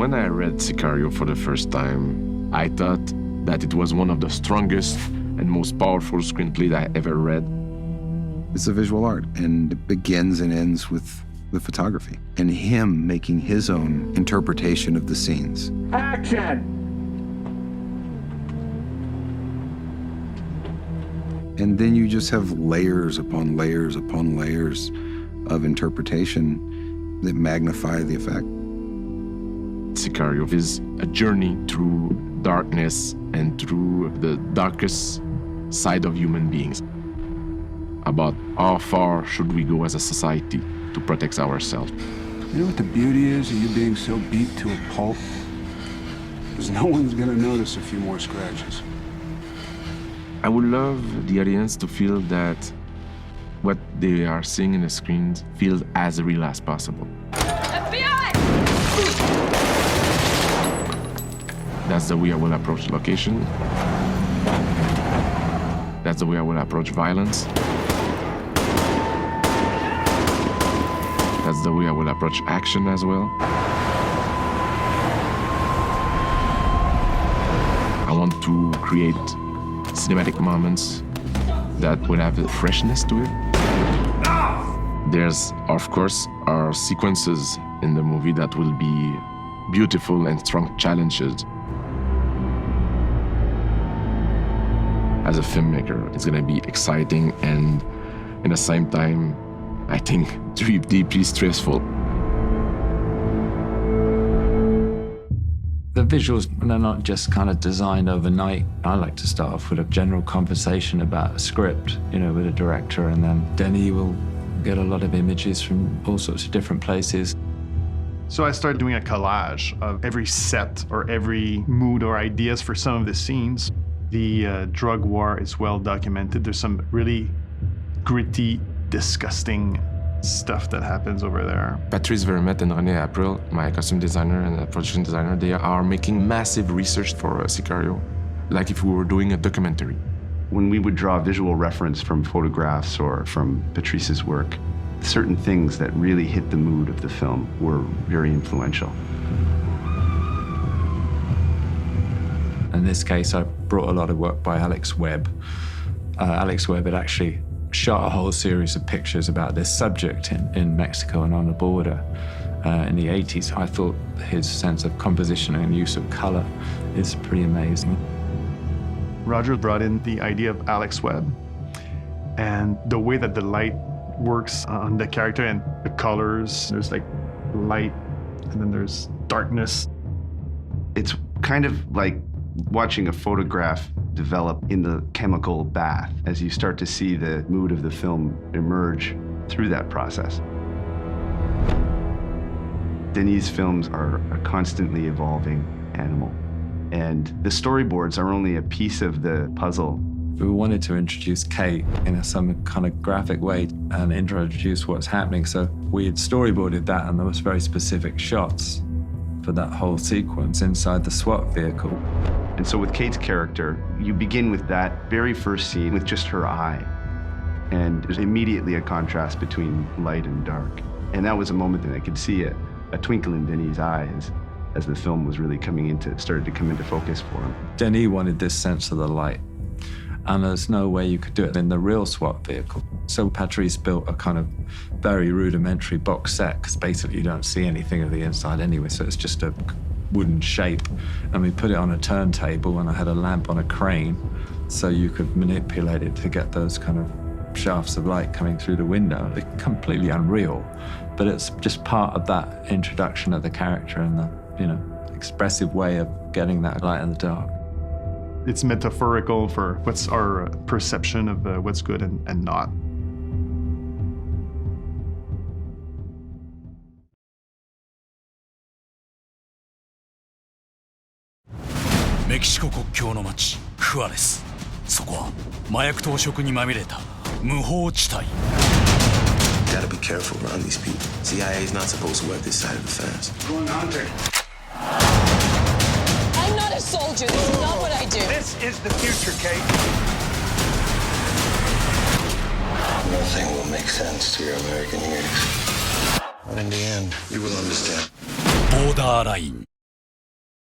When I read Sicario for the first time, I thought that it was one of the strongest and most powerful screenplays I ever read. It's a visual art, and it begins and ends with the photography and him making his own interpretation of the scenes. Action! And then you just have layers upon layers upon layers of interpretation that magnify the effect. Sicario is a journey through darkness and through the darkest side of human beings. About how far should we go as a society to protect ourselves. You know what the beauty is of you being so beat to a pulp? Because no one's gonna notice a few more scratches. I would love the audience to feel that what they are seeing in the screens feels as real as possible. FBI! That's the way I will approach location. That's the way I will approach violence. That's the way I will approach action as well. I want to create cinematic moments that will have a freshness to it. There's, of course, our sequences in the movie that will be beautiful and strong challenges. As a filmmaker, it's gonna be exciting and, at the same time, I think, deeply stressful. The visuals, they're not just kind of designed overnight. I like to start off with a general conversation about a script, with a director, and then Denis will get a lot of images from all sorts of different places. So I started doing a collage of every set or every mood or ideas for some of the scenes. The drug war is well documented. There's some really gritty, disgusting stuff that happens over there. Patrice Vermette and René April, my costume designer and production designer, they are making massive research for Sicario, like if we were doing a documentary. When we would draw visual reference from photographs or from Patrice's work, certain things that really hit the mood of the film were very influential. In this case, I brought a lot of work by Alex Webb. Alex Webb had actually shot a whole series of pictures about this subject in Mexico and on the border in the 80s. I thought his sense of composition and use of color is pretty amazing. Roger brought in the idea of Alex Webb and the way that the light works on the character and the colors. There's like light and then there's darkness. It's kind of like watching a photograph develop in the chemical bath as you start to see the mood of the film emerge through that process. Denis' films are a constantly evolving animal, and the storyboards are only a piece of the puzzle. We wanted to introduce Kate in some kind of graphic way and introduce what's happening, so we had storyboarded that, and there was very specific shots for that whole sequence inside the SWAT vehicle. And so with Kate's character, you begin with that very first scene with just her eye. And there's immediately a contrast between light and dark. And that was a moment that I could see a twinkle in Denis' eyes as the film was really started to come into focus for him. Denis wanted this sense of the light. And there's no way you could do it in the real SWAT vehicle. So Patrice built a kind of very rudimentary box set, because basically you don't see anything of the inside anyway, so it's just a wooden shape. And we put it on a turntable, and I had a lamp on a crane, so you could manipulate it to get those kind of shafts of light coming through the window. It's completely unreal, but it's just part of that introduction of the character and the, expressive way of getting that light in the dark. It's metaphorical for what's our perception of what's good and not. メキシコ国境の町フアレス。そこは麻薬当職にまみれた無法地帯。Gotta be careful around these people. CIA is not supposed to work this side of the fence. Go on, hunter. I'm not a soldier. This is not what I do. This is the future, Kate. Nothing will make sense to your American ears. But in the end, you will understand. ボーダーライン。